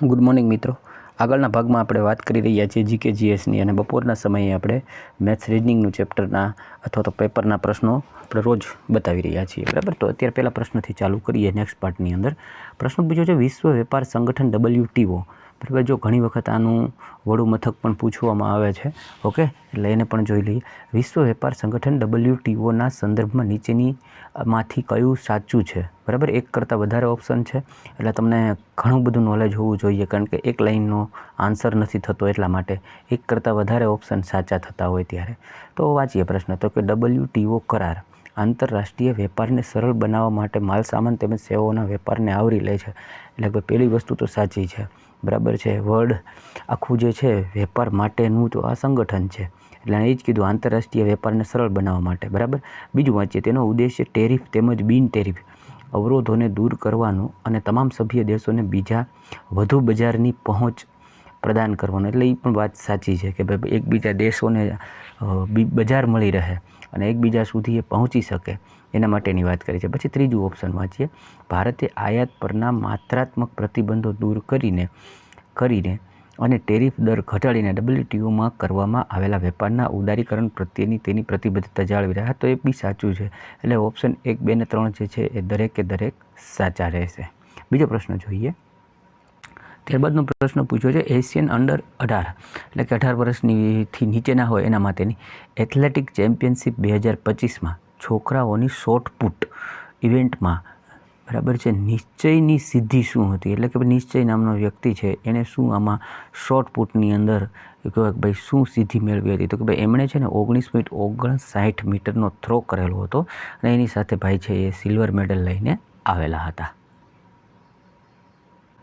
Good morning મિત્રો. આગળના ભાગમાં આપણે વાત કરી રહ્યા છીએ જીકે જીએસની અને બપોરના સમયે આપણે મેથ્સ રીઝનિંગનું ચેપ્ટરના અથવા તો પેપરના પ્રશ્નો આપણે રોજ બતાવી રહ્યા છીએ, બરાબર. તો અત્યારે પહેલા પ્રશ્નથી ચાલુ કરીએ. નેક્સ્ટ પાર્ટની અંદર પ્રશ્ન પૂછ્યો છે વિશ્વ વેપાર સંગઠન WTO, બરાબર. જો ઘણી વખત આનું વડું મથક પણ પૂછવામાં આવે છે, ઓકે, એટલે એને પણ જોઈ લઈએ. વિશ્વ વેપાર સંગઠન WTOના સંદર્ભમાં નીચેની માંથી કયું સાચું છે, બરાબર. એક કરતાં વધારે ઓપ્શન છે, એટલે તમને ઘણું બધું નોલેજ હોવું જોઈએ, કારણ કે એક લાઇનનો આન્સર નથી થતો, એટલા માટે એક કરતાં વધારે ઓપ્શન સાચા થતા હોય ત્યારે. તો વાંચીએ પ્રશ્ન. તો કે WTO કરાર આંતરરાષ્ટ્રીય વેપારને સરળ બનાવવા માટે માલ સામાન તેમજ સેવાઓના વેપારને આવરી લે છે. એટલે કે પહેલી વસ્તુ તો સાચી છે, બરાબર છે. વર્ડ આખું જે છે વેપાર માટેનું તો આ સંગઠન છે, એટલે એ જ કીધું આંતરરાષ્ટ્રીય વેપારને સરળ બનાવવા માટે, બરાબર. બીજું વાંચીએ. તેનો ઉદ્દેશ્ય ટેરિફ તેમજ બિન ટેરિફ અવરોધોને દૂર કરવાનું અને તમામ સભ્ય દેશોને બીજા વધુ બજારની પહોંચ પ્રદાન કરવાનું. એટલે એ પણ વાત સાચી છે કે ભાઈ એકબીજા દેશોને બજાર મળી રહે અને એકબીજા સુધી એ પહોંચી શકે, એના માટેની વાત કરી છે. પછી ત્રીજું ઓપ્શન વાંચીએ. ભારતે આયાત પરના માત્રાત્મક પ્રતિબંધો દૂર કરીને અને ટેરિફ દર ઘટાડીને WTOમાં કરવામાં આવેલા વેપારના ઉદારીકરણ પ્રત્યેની તેની પ્રતિબદ્ધતા જાળવી રહ્યા. તો એ બી સાચું છે, એટલે ઓપ્શન 1, 2 અને 3 જે છે એ દરેકે દરેક સાચા રહેશે. બીજો પ્રશ્ન જોઈએ. ત્યારબાદનો પ્રશ્ન પૂછ્યો છે એશિયન અંડર 18, એટલે કે 18 વર્ષથી નીચેના હોય એના માટેની એથ્લેટિક ચેમ્પિયનશિપ 2025માં છોકરાઓની શોર્ટપુટ ઇવેન્ટમાં, બરાબર છે, નિશ્ચયની સિદ્ધિ શું હતી? એટલે કે નિશ્ચય નામનો વ્યક્તિ છે, એણે શું આમાં શોર્ટપુટની અંદર કહેવાય કે ભાઈ શું સિદ્ધિ મેળવી હતી? તો કે ભાઈ એમણે છે ને 19.59 મીટરનો થ્રો કરેલો હતો અને એની સાથે ભાઈ છે એ સિલ્વર મેડલ લઈને આવેલા હતા.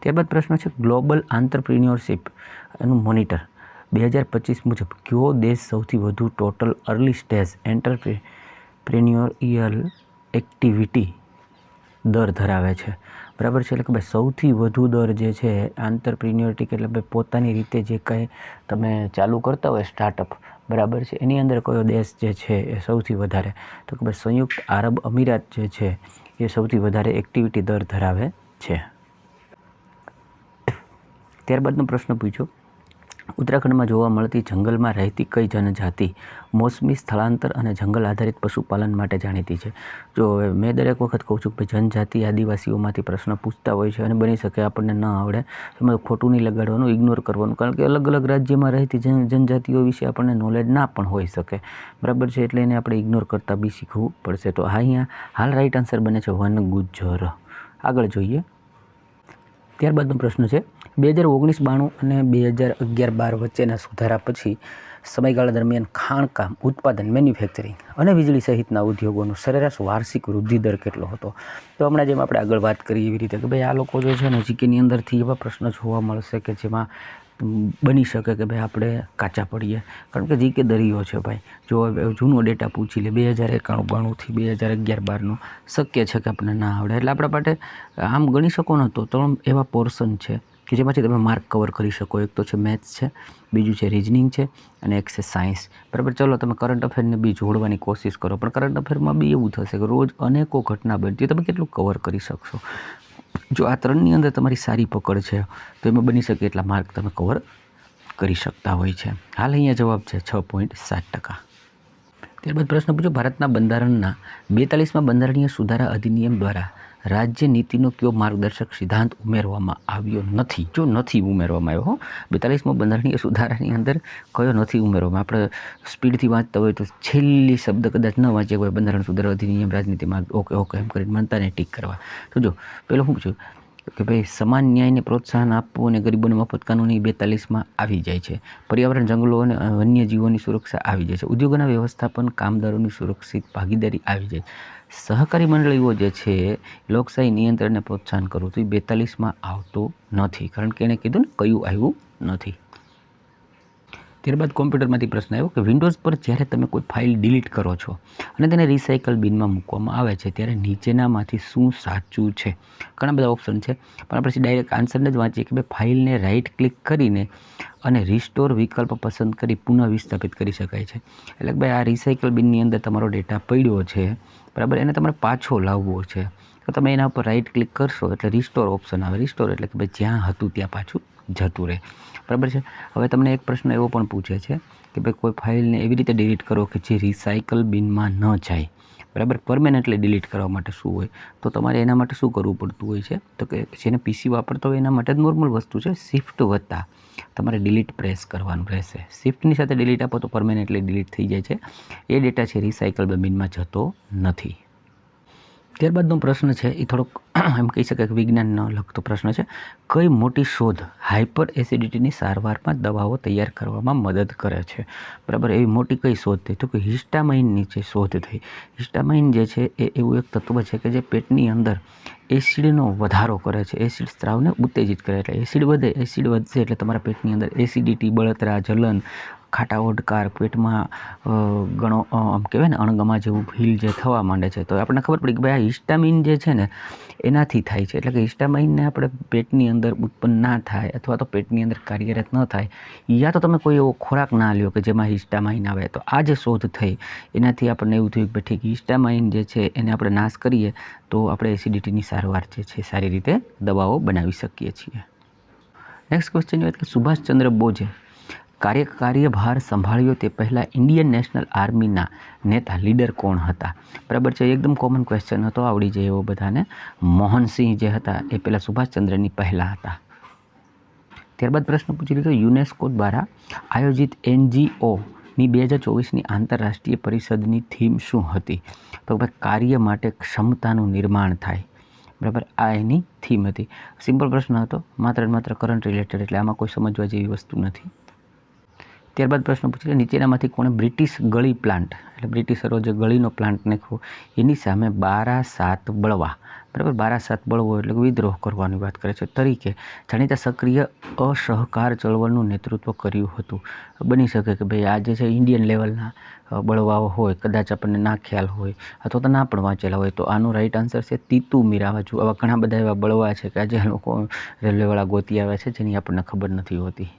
ત્યારબાદ પ્રશ્ન છે ગ્લોબલ આંતરપ્રિન્યોરશિપ એનું મોનિટર 2025 મુજબ કયો દેશ સૌથી વધુ ટોટલ અર્લી સ્ટેજ એન્ટરપ્રિન્યોરિયલ એક્ટિવિટી દર ધરાવે છે, બરાબર છે. એટલે કે ભાઈ સૌથી વધુ દર જે છે આંતરપ્રિન્યોરિટી, એટલે ભાઈ પોતાની રીતે જે કંઈ તમે ચાલુ કરતા હોય સ્ટાર્ટઅપ, બરાબર છે, એની અંદર કયો દેશ જે છે એ સૌથી વધારે? તો કે ભાઈ સંયુક્ત આરબ અમીરાત જે છે એ સૌથી વધારે એક્ટિવિટી દર ધરાવે છે. ત્યારબાદનો પ્રશ્ન પૂછ્યો ઉત્તરાખંડમાં જોવા મળતી જંગલમાં રહેતી કઈ જનજાતિ મોસમી સ્થળાંતર અને જંગલ આધારિત પશુપાલન માટે જાણીતી છે? જો મેં દરેક વખત કહું છું કે જનજાતિ આદિવાસીઓમાંથી પ્રશ્ન પૂછતા હોય છે અને બની શકે આપણને ન આવડે, એમાં ખોટું નહીં લગાડવાનું, ઇગ્નોર કરવાનું, કારણ કે અલગ અલગ રાજ્યમાં રહેતી જનજાતિઓ વિશે આપણને નોલેજ ના પણ હોઈ શકે, બરાબર છે. એટલે એને આપણે ઇગ્નોર કરતાં બી શીખવું પડશે. તો અહીંયા હાલ રાઈટ આન્સર બને છે વન ગુજ્જર. આગળ જોઈએ. ત્યારબાદનો પ્રશ્ન છે 2019-92 અને 2011-12 વચ્ચેના સુધારા પછી સમયગાળા દરમિયાન ખાણકામ ઉત્પાદન, મેન્યુફેક્ચરિંગ અને વીજળી સહિતના ઉદ્યોગોનો સરેરાશ વાર્ષિક વૃદ્ધિ દર કેટલો હતો? તો હમણાં જેમ આપણે આગળ વાત કરી એવી રીતે કે ભાઈ આ લોકો જે છે ને જીકેની અંદરથી એવા પ્રશ્ન જોવા મળશે કે જેમાં બની શકે કે ભાઈ આપણે કાચા પડીએ, કારણ કે જીકે દરિયો છે ભાઈ. જો જૂનો ડેટા પૂછી લે 2091-92થી 2011-12નું, શક્ય છે કે આપણને ના આવડે. એટલે આપણા માટે આમ ગણી શકો ને તો 3 એવા પોર્શન છે કે જેમાંથી તમે માર્ક કવર કરી શકો. એક તો છે મેથ્સ છે, બીજું છે રિઝનિંગ છે અને એક છે સાયન્સ, બરાબર. ચલો તમે કરંટ અફેરને બી જોડવાની કોશિશ કરો, પણ કરંટ અફેરમાં બી એવું થશે કે રોજ અનેકો ઘટના બનતી, તમે કેટલું કવર કરી શકશો? જો આ 3ની અંદર તમારી સારી પકડ છે તો એમાં બની શકે એટલા માર્ક તમે કવર કરી શકતા હોય છે. હાલ અહીંયા જવાબ છે 6.7%. ત્યારબાદ પ્રશ્ન પૂછ્યો ભારતના બંધારણના 42માં બંધારણીય સુધારા અધિનિયમ દ્વારા રાજ્ય નીતિનો કયો માર્ગદર્શક સિદ્ધાંત ઉમેરવામાં આવ્યો નથી? જો નથી ઉમેરવામાં આવ્યો, 42માં બંધારણીય સુધારાની અંદર કયો નથી ઉમેરવામાં? આપણે સ્પીડથી વાંચતા હોય તો છેલ્લી શબ્દ કદાચ ન વાંચીએ હોય, બંધારણ સુધારા અધિનિયમ રાજનીતિ માર્ગ, ઓકે એમ કરીને મનતાને ટીક કરવા. તો જો પેલો શું પૂછ્યું કે ભાઈ સમાન ન્યાયને પ્રોત્સાહન આપવું અને ગરીબોને મફત કાનૂની 42માં આવી જાય છે. પર્યાવરણ, જંગલો અને વન્યજીવોની સુરક્ષા આવી જાય છે. ઉદ્યોગોના વ્યવસ્થાપન, કામદારોની સુરક્ષિત ભાગીદારી આવી જાય. સહકારી મંડળીઓ જે છે લોકશાહી નિયંત્રણને પ્રોત્સાહન કરવું, તો એ 42માં આવતું નથી, કારણ કે એણે કીધું ને કયું આવ્યું નથી. ત્યારબાદ કોમ્પ્યુટરમાંથી પ્રશ્ન આવ્યો કે વિન્ડોઝ પર જ્યારે તમે કોઈ ફાઇલ ડિલીટ કરો છો અને તેને રિસાયકલ બિનમાં મૂકવામાં આવે છે ત્યારે નીચેનામાંથી શું સાચું છે? ઘણા બધા ઓપ્શન છે, પણ આપણે ડાયરેક્ટ આન્સરને જ વાંચીએ કે ભાઈ ફાઇલને રાઇટ ક્લિક કરીને અને રિસ્ટોર વિકલ્પ પસંદ કરી પુનઃ વિસ્થાપિત કરી શકાય છે. એટલે કે ભાઈ આ રિસાયકલ બિનની અંદર તમારો ડેટા પડ્યો છે, બરાબર, એને તમારે પાછો લાવવો છે. તો તમે એના ઉપર રાઈટ ક્લિક કરશો એટલે રિસ્ટોર ઓપ્શન આવે. રિસ્ટોર એટલે કે ભાઈ જ્યાં હતું ત્યાં પાછું જતું રહે. બરાબર છે. હવે તમને એક પ્રશ્ન એવો પણ પૂછે છે કે ભાઈ કોઈ ફાઇલને એવી રીતે ડિલીટ કરો કે જે રિસાયકલ બિનમાં ન જાય. બરાબર, પરમેનન્ટલી ડિલીટ કરવા માટે શું હોય, તો તમારે એના માટે શું કરવું પડતું હોય છે, તો કે જેને પીસી વાપરતો હોય એના માટે જ નોર્મલ વસ્તુ છે, શિફ્ટ વત્તા તમારે ડિલીટ પ્રેસ કરવાનું રહેશે. શિફ્ટની સાથે ડિલીટ આપો તો પરમેનન્ટલી ડિલીટ થઈ જાય છે. એ ડેટા છે રિસાયકલ બિનમાં જતો નથી. ત્યારબાદનો પ્રશ્ન છે એ થોડોક એમ કહી શકાય કે વિજ્ઞાનનો લગતો પ્રશ્ન છે. કઈ મોટી શોધ હાઇપર એસિડિટીની સારવારમાં દવાઓ તૈયાર કરવામાં મદદ કરે છે? બરાબર, એવી મોટી કઈ શોધ થઈ? તો કે હિસ્ટામાઇનની જે શોધ થઈ. હિસ્ટામાઇન જે છે એ એવું એક તત્વ છે કે જે પેટની અંદર એસિડનો વધારો કરે છે, એસિડ સ્ત્રાવને ઉત્તેજિત કરે. એટલે એસિડ વધશે એટલે તમારા પેટની અંદર એસિડિટી, બળતરા, જલન, ખાટા ઓડકાર, પેટમાં ઘણો આમ કહેવાય ને અણગમા જેવું ફીલ જે થવા માંડે છે. તો આપણને ખબર પડી કે ભાઈ આ હિસ્ટામિન જે છે ને એનાથી થાય છે. એટલે કે હિસ્ટામાઇનને આપણે પેટની અંદર ઉત્પન્ન ના થાય અથવા તો પેટની અંદર કાર્યરત ન થાય, યા તો તમે કોઈ એવો ખોરાક ના લ્યો કે જેમાં હિસ્ટામાઇન આવે. તો આ જે શોધ થઈ એનાથી આપણને એવું થયું કે ઠીક હિસ્ટામાઇન જે છે એને આપણે નાશ કરીએ તો આપણે એસિડિટીની સારવાર જે છે સારી રીતે દવાઓ બનાવી શકીએ છીએ. નેક્સ્ટ ક્વેશ્ચનની વાત કે સુભાષચંદ્ર બોઝે કાર્યભાર સંભાળ્યો તે પહેલાં ઇન્ડિયન નેશનલ આર્મીના નેતા લીડર કોણ હતા? બરાબર છે, એકદમ કોમન ક્વેશ્ચન હતો, આવડી જાય એવો બધાને. મોહનસિંહ જે હતા એ પહેલાં સુભાષચંદ્રની પહેલાં હતા. ત્યારબાદ પ્રશ્ન પૂછી લીધો યુનેસ્કો દ્વારા આયોજિત NGOની 2024ની આંતરરાષ્ટ્રીય પરિષદની થીમ શું હતી? તો ભાઈ કાર્ય માટે ક્ષમતાનું નિર્માણ થાય. બરાબર, આ એની થીમ હતી. સિમ્પલ પ્રશ્ન હતો, માત્ર ને માત્ર કરંટ રિલેટેડ, એટલે આમાં કોઈ સમજવા જેવી વસ્તુ નથી. ત્યારબાદ પ્રશ્ન પૂછી લે નીચેનામાંથી કોણે બ્રિટિશ ગળી પ્લાન્ટ, એટલે બ્રિટિશરો જે ગળીનો પ્લાન્ટ નાખ્યો એની સામે બારાસાત બળવા, બરાબર, બારાસાત બળવો એટલે વિદ્રોહ કરવાની વાત કરે છે, તરીકે જાણીતા સક્રિય અસહકાર ચળવળનું નેતૃત્વ કર્યું હતું? બની શકે કે ભાઈ આ જે છે ઇન્ડિયન લેવલના બળવાઓ હોય, કદાચ આપણને ના ખ્યાલ હોય અથવા તો ના પણ વાંચેલા હોય. તો આનો રાઈટ આન્સર છે તીતુ મીરાબાજુ. આવા ઘણા બધા એવા બળવા છે કે આજે લોકો રેલવેવાળા ગોતી આવે છે જેની આપણને ખબર નથી હોતી.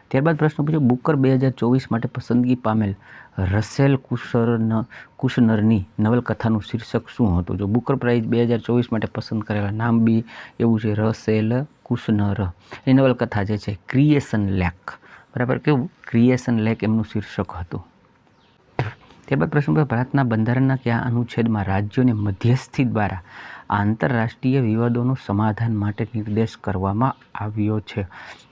ત્યારબાદ પ્રશ્ન પૂછ્યો બુકર 2024 માટે પસંદગી પામેલ રસેલ કુશનરની નવલકથાનું શીર્ષક શું હતું? જો બુકર પ્રાઇઝ 2024 માટે પસંદ કરેલા નામ બી એવું છે, રસેલ કુશનર. એ નવલકથા જે છે ક્રિએશન લેક, બરાબર, કેવું ક્રિએશન લેક એમનું શીર્ષક હતું. ત્યારબાદ પ્રશ્ન ભારતના બંધારણના કયા અનુચ્છેદમાં રાજ્યોને મધ્યસ્થી દ્વારા આંતરરાષ્ટ્રીય વિવાદોનું સમાધાન માટે નિર્દેશ કરવામાં આવ્યો છે?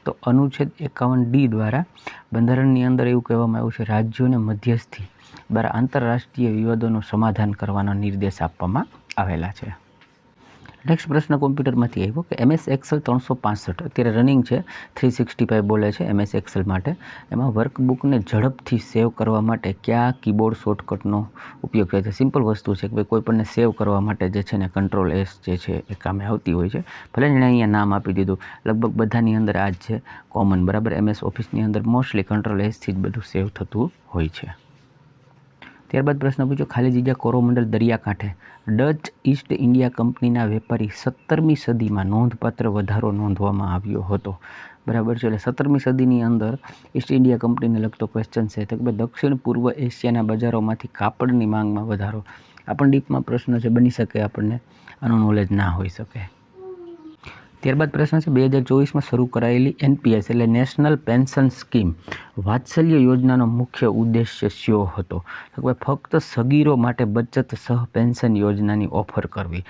તો અનુચ્છેદ 51D દ્વારા બંધારણની અંદર એવું કહેવામાં આવ્યું છે રાજ્યોને મધ્યસ્થી દ્વારા આંતરરાષ્ટ્રીય વિવાદોનું સમાધાન કરવાનો નિર્દેશ આપવામાં આવેલા છે. નેક્સ્ટ પ્રશ્ન કોમ્પ્યુટરમાંથી આવ્યો કે MS એક્સેલ 365 અત્યારે રનિંગ છે, 365 બોલે છે MS એક્સેલ માટે. એમાં વર્કબુકને ઝડપથી સેવ કરવા માટે કયા કીબોર્ડ શોર્ટકટનો ઉપયોગ થાય છે? સિમ્પલ વસ્તુ છે કે ભાઈ કોઈ પણને સેવ કરવા માટે જે છે ને Ctrl+S જે છે એ કામે આવતી હોય છે. ભલે એણે અહીંયા નામ આપી દીધું, લગભગ બધાની અંદર આ જ છે કોમન, બરાબર. MS ઓફિસની અંદર મોસ્ટલી Ctrl+Sથી જ બધું સેવ થતું હોય છે. ત્યારબાદ પ્રશ્ન પૂછ્યો ખાલી જગ્યા કોરોમંડલ દરિયાકાંઠે ડચ ઈસ્ટ ઇન્ડિયા કંપનીના વેપારી 17મી સદીમાં નોંધપાત્ર વધારો નોંધવામાં આવ્યો હતો? બરાબર છે, એટલે 17મી સદીની અંદર ઈસ્ટ ઇન્ડિયા કંપનીને લગતો ક્વેશ્ચન છે તો કે દક્ષિણ પૂર્વ એશિયાના બજારોમાંથી કાપડની માંગમાં વધારો. આ પણ ડીપમાં પ્રશ્ન છે, બની શકે આપણને આનું નોલેજ ના હોઈ શકે. ત્યારબાદ પ્રશ્ન છે 2024માં શરૂ કરાયેલી NPS એટલે નેશનલ પેન્શન સ્કીમ વાત્સલ્ય યોજનાનો મુખ્ય ઉદ્દેશ્ય શો હતો? ફક્ત સગીરો માટે બચત સહ પેન્શન યોજનાની ઓફર કરવી,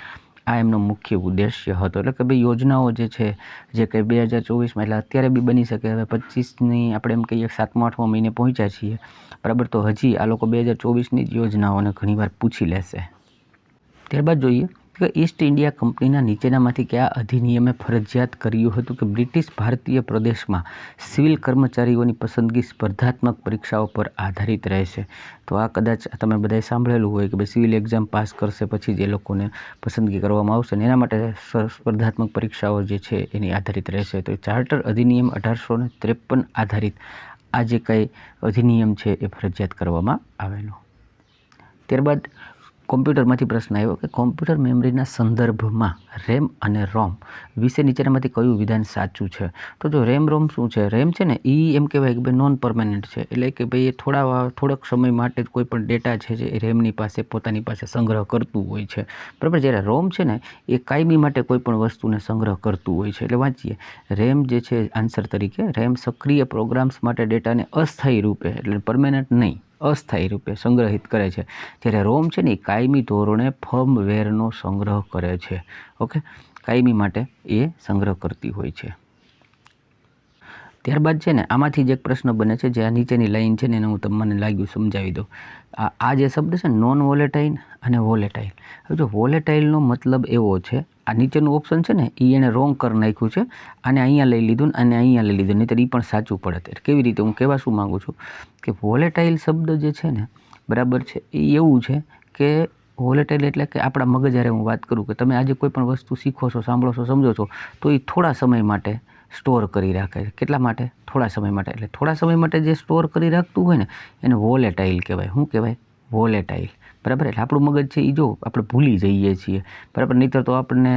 આ એમનો મુખ્ય ઉદ્દેશ્ય હતો. એટલે કે ભાઈ યોજનાઓ જે છે જે કંઈ 2024માં એટલે અત્યારે બી બની શકે. હવે 25ની આપણે એમ કહીએ 7મા 8મા મહિને પહોંચ્યા છીએ, બરાબર, તો હજી આ લોકો 2024ની જ યોજનાઓને ઘણીવાર પૂછી લેશે. ત્યારબાદ જોઈએ કે ઈસ્ટ ઇન્ડિયા કંપનીના નીચેનામાંથી કયા અધિનિયમે ફરજિયાત કર્યું હતું કે બ્રિટિશ ભારતીય પ્રદેશમાં સિવિલ કર્મચારીઓની પસંદગી સ્પર્ધાત્મક પરીક્ષાઓ પર આધારિત રહેશે? તો આ કદાચ તમે બધાએ સાંભળેલું હોય કે ભાઈ સિવિલ એક્ઝામ પાસ કરશે પછી જ એ લોકોને પસંદગી કરવામાં આવશે ને એના માટે સ્પર્ધાત્મક પરીક્ષાઓ જે છે એની આધારિત રહેશે. તો ચાર્ટર અધિનિયમ 1853 આધારિત આ જે કંઈ અધિનિયમ છે એ ફરજિયાત કરવામાં આવેલો. ત્યારબાદ કોમ્પ્યુટરમાંથી પ્રશ્ન આવ્યો કે કોમ્પ્યુટર મેમરીના સંદર્ભમાં રેમ અને રોમ વિશે નીચેનામાંથી કયું વિધાન સાચું છે? તો જો રેમ રોમ શું છે? રેમ છે ને એ એમ કહેવાય કે ભાઈ નોન પરમાનન્ટ છે, એટલે કે ભાઈ એ થોડાક સમય માટે જ કોઈ પણ ડેટા છે જે એ રેમની પાસે પોતાની પાસે સંગ્રહ કરતું હોય છે, બરાબર. જ્યારે રોમ છે ને એ કાયમી માટે કોઈ પણ વસ્તુને સંગ્રહ કરતું હોય છે. એટલે વાંચીએ, રેમ જે છે આન્સર તરીકે, રેમ સક્રિય પ્રોગ્રામ્સ માટે ડેટાને અસ્થાયી રૂપે, એટલે પરમેનન્ટ નહીં, અસ્થાયી રૂપે સંગ્રહિત કરે છે. જ્યારે રોમ છે ને એ કાયમી ધોરણે ફર્મવેરનો સંગ્રહ કરે છે. ઓકે, કાયમી માટે એ સંગ્રહ કરતી હોય છે. ત્યારબાદ છે ને આમાંથી જ એક પ્રશ્ન બને છે, જે આ નીચેની લાઈન છે ને એને હું તમને લાગ્યું સમજાવી દઉં. આ જે શબ્દ છે નોન વોલેટાઇલ અને વોલેટાઇલ. હવે જો વોલેટાઇલનો મતલબ એવો છે, આ નીચેનું ઓપ્શન છે ને એ એને રોંગ કરી નાખ્યું છે, આને અહીંયા લઈ લીધું ને અને અહીંયા લઈ લીધું, નહીંતર એ પણ સાચું પડે. કેવી રીતે? હું કહેવા શું માગું છું કે વોલેટાઇલ શબ્દ જે છે ને, બરાબર છે, એ એવું છે કે વોલેટાઇલ એટલે કે આપણા મગજ હારે હું વાત કરું કે તમે આજે કોઈ પણ વસ્તુ શીખો છો, સાંભળો છો, સમજો છો, તો એ થોડા સમય માટે સ્ટોર કરી રાખે છે. કેટલા માટે? થોડા સમય માટે. એટલે થોડા સમય માટે જે સ્ટોર કરી રાખતું હોય ને એને વોલેટાઇલ કહેવાય. શું કહેવાય? વોલેટાઇલ, બરાબર. એટલે આપણું મગજ છે એ જો આપણે ભૂલી જઈએ છીએ, બરાબર. નહીંતર તો આપણને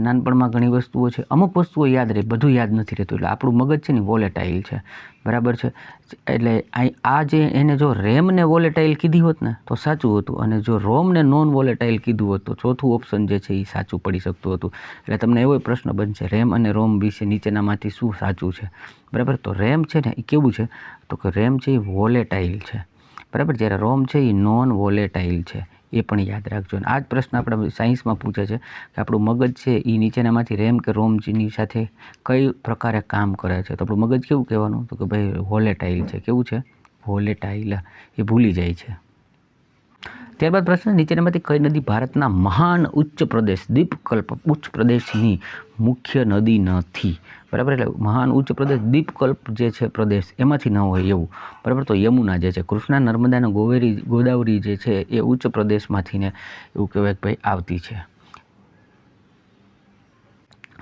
નાનપણમાં ઘણી વસ્તુઓ છે, અમુક વસ્તુઓ યાદ રહે, બધું યાદ નથી રહેતું. એટલે આપણું મગજ છે ને વોલેટાઇલ છે, બરાબર છે. એટલે આ જે એને જો રેમને વોલેટાઇલ કીધી હોત ને તો સાચું હતું, અને જો રોમને નોન વોલેટાઇલ કીધું હોત તો ચોથું ઓપ્શન જે છે એ સાચું પડી શકતું હતું. એટલે તમને એવો પ્રશ્ન બનશે, રેમ અને રોમ વિશે નીચેનામાંથી શું સાચું છે, બરાબર. તો રેમ છે ને એ કેવું છે? તો કે રેમ છે એ વોલેટાઇલ છે, બરાબર. જ્યારે રોમ છે એ નોન વોલેટાઇલ છે, એ પણ યાદ રાખજો. અને આ જ પ્રશ્ન આપણા સાયન્સમાં પૂછે છે કે આપણું મગજ છે એ નીચેનામાંથી રેમ કે રોમની સાથે કઈ પ્રકારે કામ કરે છે. તો આપણું મગજ કેવું કહેવાનું? તો કે ભાઈ વોલેટાઇલ છે. કેવું છે? વોલેટાઇલ. એ ભૂલી જાય છે. ત્યારબાદ પ્રશ્ન, નીચેનામાંથી કઈ નદી ભારતના મહાન ઉચ્ચ પ્રદેશ દ્વીપકલ્પ ઉચ્ચ પ્રદેશની મુખ્ય નદી નથી? બરાબર. એટલે મહાન ઉચ્ચ પ્રદેશ દ્વીપકલ્પ જે છે પ્રદેશ એમાંથી ન હોય એવું, બરાબર. તો યમુના જે છે, કૃષ્ણા, નર્મદા અને ગોદાવરી જે છે એ ઉચ્ચ પ્રદેશમાંથી ને એવું કહેવાય કે ભાઈ આવતી છે.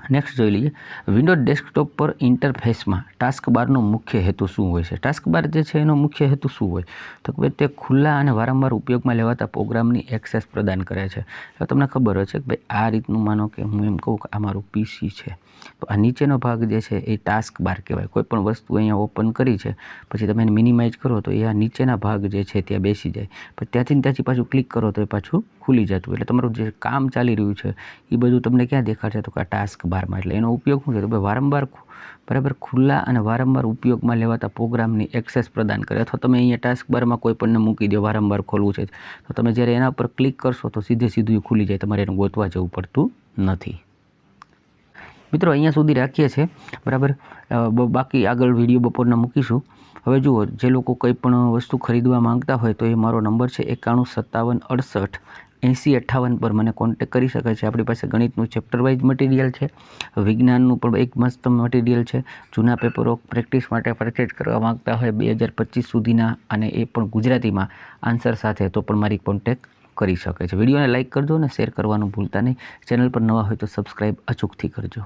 નેક્સ્ટ જોઈ લઈએ, વિન્ડોઝ ડેસ્કટોપ પર ઇન્ટરફેસમાં ટાસ્ક બારનો મુખ્ય હેતુ શું હોય છે? ટાસ્ક બાર જે છે એનો મુખ્ય હેતુ શું હોય? તો કે તે ખુલ્લા અને વારંવાર ઉપયોગમાં લેવાતા પ્રોગ્રામની એક્સેસ પ્રદાન કરે છે. તો તમને ખબર હોય છે કે ભાઈ આ રીતનું, માનો કે હું એમ કહું કે આ મારું પીસી છે, તો આ નીચેનો ભાગ જે છે એ ટાસ્ક બાર કહેવાય. કોઈ પણ વસ્તુ અહીંયા ઓપન કરી છે, પછી તમે એને મિનિમાઇઝ કરો તો એ આ નીચેના ભાગ જે છે ત્યાં બેસી જાય, પછી ત્યાંથી પાછું ક્લિક કરો તો એ પાછું ખુલી જતું. એટલે તમારું જે કામ ચાલી રહ્યું છે એ બધું તમને ક્યાં દેખાડશે? તો કે આ ટાસ્ક બારમાં. એટલે એનો ઉપયોગ શું છે? તો ભાઈ વારંવાર, બરાબર, ખુલ્લા અને વારંવાર ઉપયોગમાં લેવાતા પ્રોગ્રામની એક્સેસ પ્રદાન કરે. અથવા તમે અહીંયા ટાસ્ક બારમાં કોઈ પણને મૂકી દો, વારંવાર ખોલવું છે તો તમે જ્યારે એના પર ક્લિક કરશો તો સીધું ખુલી જાય, તમારે એને ગોતવા જવું પડતું નથી. મિત્રો અહીંયા સુધી રાખીએ છીએ, બરાબર. બાકી આગળ વિડીયો બપોરના મૂકીશું. હવે જુઓ, જે લોકો કંઈ પણ વસ્તુ ખરીદવા માંગતા હોય તો એ મારો નંબર છે 9157688058 પર મને કોન્ટેક કરી શકાય છે. આપણી પાસે ગણિતનું ચેપ્ટર વાઇઝ મટીરિયલ છે, વિજ્ઞાનનું પણ એક મસ્ત મટીરિયલ છે. જૂના પેપરો પ્રેક્ટિસ માટે પરચેજ કરવા માંગતા હોય 2025 સુધીના, અને એ પણ ગુજરાતીમાં આન્સર સાથે, તો પણ મારી કોન્ટેક કરી શકે છે. વિડીયોને લાઇક કરજો અને શેર કરવાનું ભૂલતા નહીં. ચેનલ પર નવા હોય તો સબસ્ક્રાઈબ અચૂકથી કરજો.